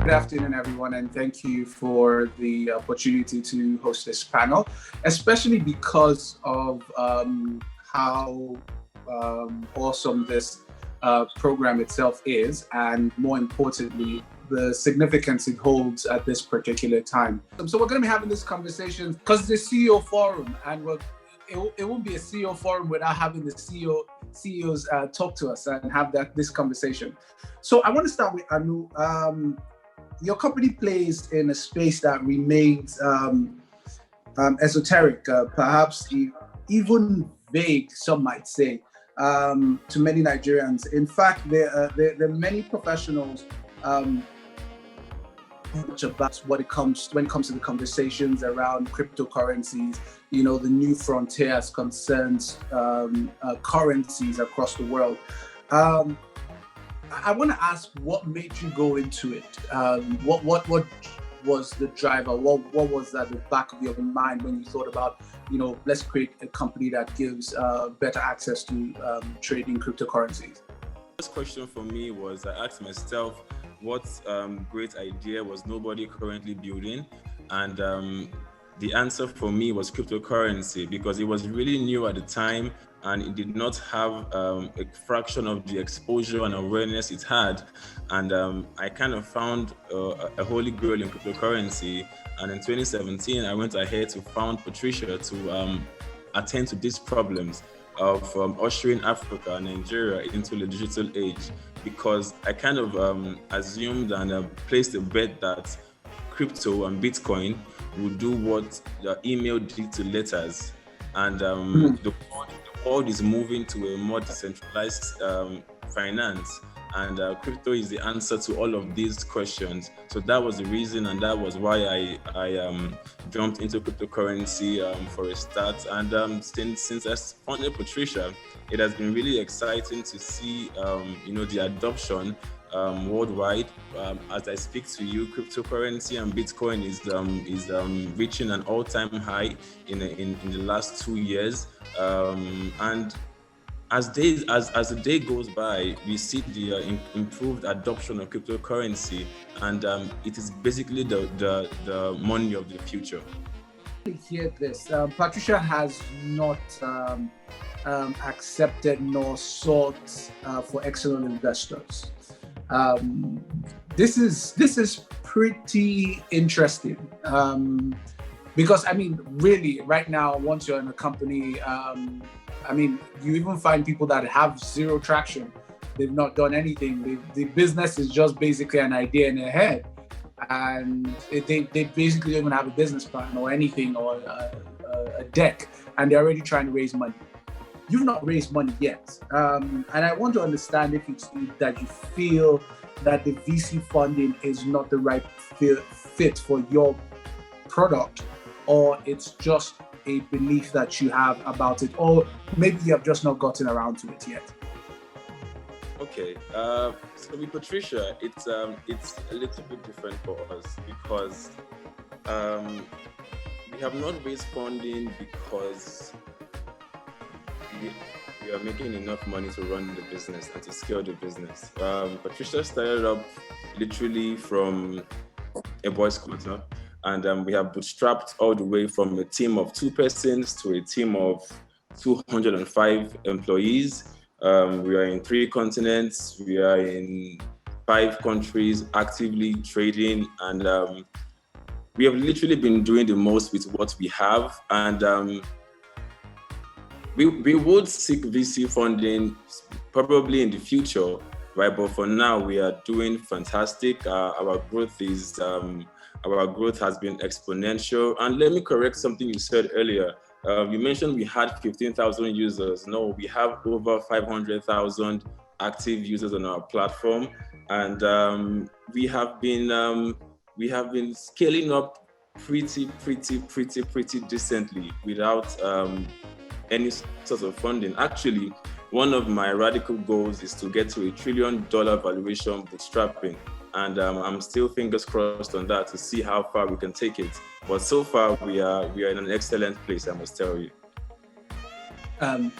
Good afternoon, everyone, and thank you for the opportunity to host this panel, especially because of how awesome this program itself is, and more importantly, the significance it holds at this particular time. So we're going to be having this conversation because it's a CEO forum, and it won't be a CEO forum without having the CEOs talk to us and have this conversation. So I want to start with Hanu. Your company plays in a space that remains esoteric, perhaps even vague, some might say, to many Nigerians. In fact, there are many professionals much about when it comes to the conversations around cryptocurrencies, the new frontier as concerns currencies across the world. I want to ask, what made you go into it? What was the driver? What was at the back of your mind when you thought about, let's create a company that gives better access to trading cryptocurrencies? The first question for me was, I asked myself, what great idea was nobody currently building? And the answer for me was cryptocurrency, because it was really new at the time and it did not have a fraction of the exposure and awareness it had. And I kind of found a holy grail in cryptocurrency. And in 2017, I went ahead to found Patricia to attend to these problems of ushering Africa and Nigeria into the digital age, because I kind of assumed and placed a bet that crypto and Bitcoin would do what the email did to letters. And the world is moving to a more decentralized finance, and crypto is the answer to all of these questions. So that was the reason, and that was why I jumped into cryptocurrency for a start. And since I founded Patricia, it has been really exciting to see the adoption worldwide. As I speak to you, cryptocurrency and Bitcoin is reaching an all-time high in the last 2 years. And as the day goes by, we see the improved adoption of cryptocurrency, and it is basically the money of the future. Hear this. Patricia has not accepted nor sought for external investors. This is pretty interesting, because really, right now, once you're in a company, you even find people that have zero traction. They've not done anything. The business is just basically an idea in their head, and they basically don't even have a business plan or anything, or a deck, and they're already trying to raise money. You've not raised money yet, and I want to understand if it's that you feel that the VC funding is not the right fit for your product, or it's just a belief that you have about it, or maybe you have just not gotten around to it yet. Okay, so with Patricia, it's a little bit different for us, because we have not raised funding because we are making enough money to run the business and to scale the business. Patricia started up literally from a boys' quarter, and we have bootstrapped all the way from a team of 2 persons to a team of 205 employees. We are in 3 continents. We are in 5 countries actively trading, and we have literally been doing the most with what we have. And we would seek VC funding probably in the future, right? But for now, we are doing fantastic. Our growth has been exponential. And let me correct something you said earlier. You mentioned we had 15,000 users. No, we have over 500,000 active users on our platform, and we have been scaling up pretty decently without any sort of funding. Actually, one of my radical goals is to get to $1 trillion valuation bootstrapping. And I'm still fingers crossed on that to see how far we can take it. But so far, we are in an excellent place, I must tell you.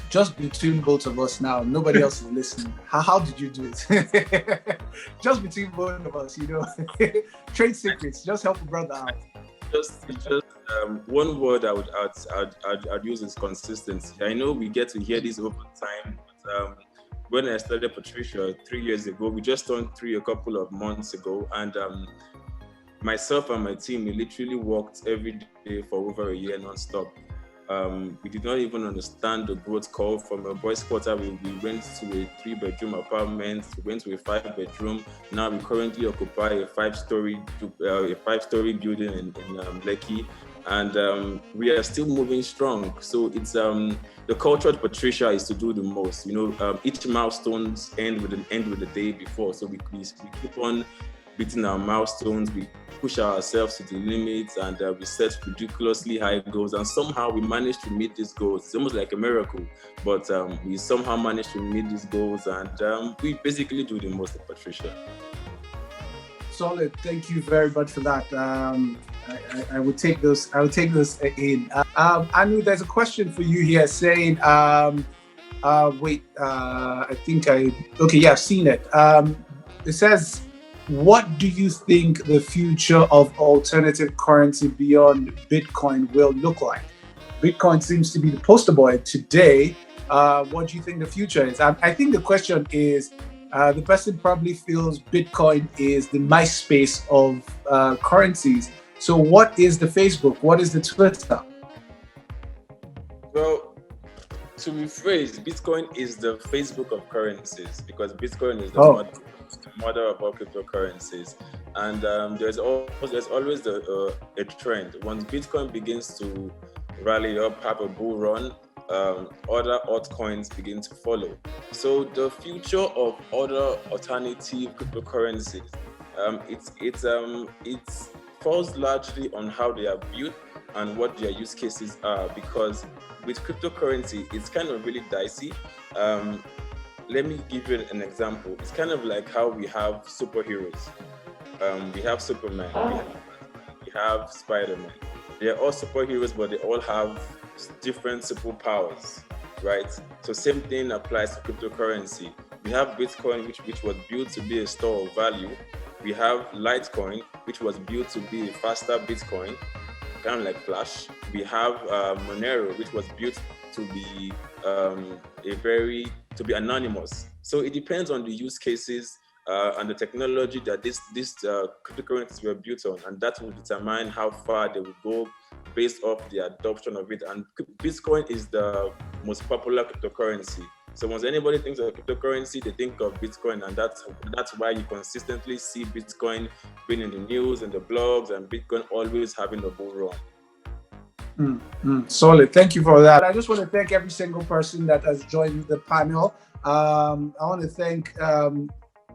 Just between both of us now, nobody else is listening. How did you do it? Just between both of us, trade secrets. Just help a brother out. Just one word I'd use is consistency. I know we get to hear this over time, but when I started Patricia 3 years ago, we just turned 3 a couple of months ago, and myself and my team, we literally worked every day for over a year non-stop. We did not even understand the growth curve. From a boys' quarter, we went to a 3-bedroom apartment, we went to a 5-bedroom. Now we currently occupy a 5-story building in Lekki, and we are still moving strong. So it's the culture at Patricia is to do the most. Each milestones end with the day before. So we keep on beating our milestones. We push ourselves to the limits, and we set ridiculously high goals, and somehow we manage to meet these goals. It's almost like a miracle, but we somehow manage to meet these goals, and we basically do the most at Patricia. Solid. Thank you very much for that. I would take those in. Hanu, there's a question for you here saying, I've seen it. It says, what do you think the future of alternative currency beyond Bitcoin will look like? Bitcoin seems to be the poster boy today. What do you think the future is? I think the question is, the person probably feels Bitcoin is the MySpace of currencies. So what is the Facebook? What is the Twitter? Well, to rephrase, Bitcoin is the Facebook of currencies, because Bitcoin is the mother of all cryptocurrencies, and there's always a trend. Once Bitcoin begins to rally up, have a bull run, other altcoins begin to follow. So the future of other alternative cryptocurrencies, it falls largely on how they are built and what their use cases are, because with cryptocurrency, it's kind of really dicey. Let me give you an example. It's kind of like how we have superheroes. We have Superman, we have Spider-Man. They're all superheroes, but they all have different superpowers, right? So same thing applies to cryptocurrency. We have Bitcoin, which was built to be a store of value. We have Litecoin, which was built to be a faster Bitcoin, kind of like Flash. We have Monero, which was built to be to be anonymous. So it depends on the use cases and the technology that these cryptocurrencies were built on, and that will determine how far they will go based off the adoption of it. And Bitcoin is the most popular cryptocurrency. So once anybody thinks of cryptocurrency, they think of Bitcoin, and that's why you consistently see Bitcoin being in the news and the blogs, and Bitcoin always having a bull run. Solid. Thank you for that. I just want to thank every single person that has joined the panel. I want to thank,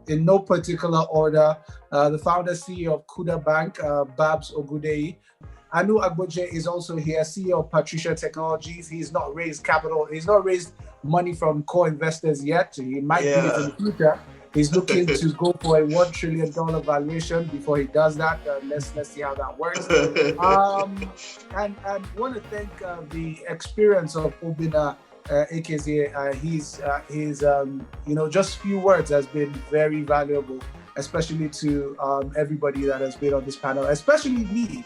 in no particular order, the founder CEO of Kuda Bank, Babs Ogudeyi. Hanu Agbodje is also here, CEO of Patricia Technologies. He's not raised capital. He's not raised money from co-investors yet. He might do it in the future. He's looking to go for a $1 trillion valuation before he does that. Let's see how that works. And want to thank the experience of Obina AKZ. His just few words has been very valuable, especially to everybody that has been on this panel, especially me.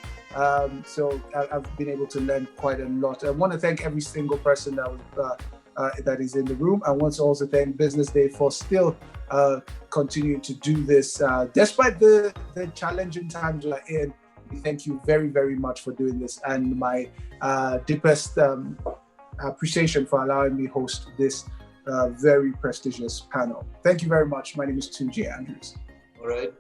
So I've been able to learn quite a lot. I want to thank every single person that is in the room. I want to also thank BusinessDay for still continuing to do this despite the challenging times we're in. Thank you very, very much for doing this, and my deepest appreciation for allowing me host this very prestigious panel. Thank you very much. My name is Tunji Andrews. All right.